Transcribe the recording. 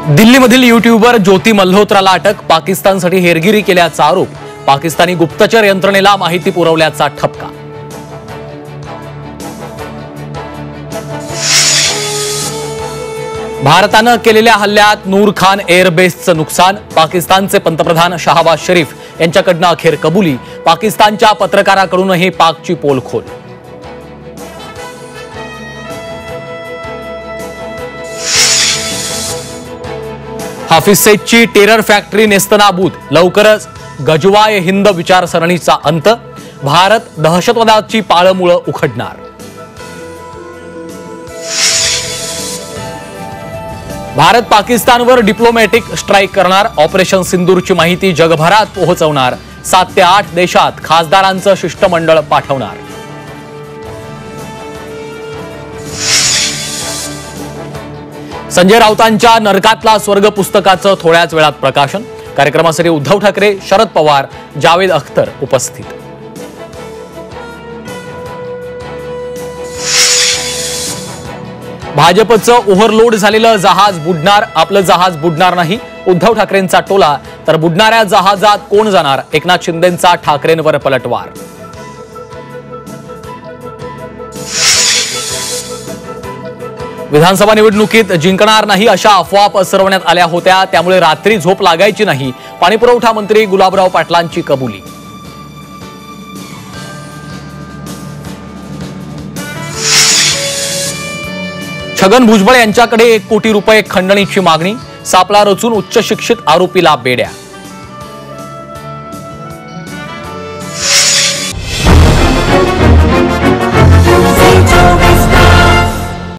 दिल्लीमधील यूट्यूबर ज्योती मल्होत्राला अटक। पाकिस्तानसाठी हेरगिरी केल्याचा आरोप। पाकिस्तानी गुप्तचर यंत्रणेला माहिती पुरवल्याचा ठपका। भारतानं केलेल्या हल्ल्यात नूर खान एअरबेसचं नुकसान। पाकिस्तानचे पंतप्रधान शहबाज शरीफ यांच्याकडनं अखेर कबुली। पाकिस्तानच्या पत्रकाराकडूनही पाकची पोलखोल। हाफिज सईदची टेरर फॅक्टरी नेस्तनाबूत। लवकरच गजवाय हिंद विचारसरणीचा अंत। भारत दहशतवादाची पाळमुळं उखडणार। भारत पाकिस्तानवर डिप्लोमॅटिक स्ट्राईक करणार। ऑपरेशन सिंदूरची माहिती जगभरात पोहोचवणार। 7 ते 8 देशात खासदारांचं शिष्टमंडळ पाठवणार। संजय राऊतांच्या नरकातला स्वर्ग पुस्तकाचं थोड्याच वेळात प्रकाशन। कार्यक्रमासाठी उद्धव ठाकरे, शरद पवार, जावेद अख्तर उपस्थित। भाजपचं ओव्हरलोड झालेलं जहाज बुडणार। आपलं जहाज बुडणार नाही, उद्धव ठाकरेंचा टोला। तर बुडणाऱ्या जहाजात कोण जाणार? एकनाथ शिंदेंचा ठाकरेंवर पलटवार। विधानसभा निवडणुकीत जिंकणार नाही अशा अफवा पसरवण्यात आल्या होत्या, त्यामुळे रात्री झोप लागायची नाही। पाणीपुरवठा मंत्री गुलाबराव पाटलांची कबुली। छगन भुजबळ यांच्याकडे 1 कोटी रुपये खंडणीची मागणी। सापळा रचून उच्च शिक्षित आरोपीला बेड्या।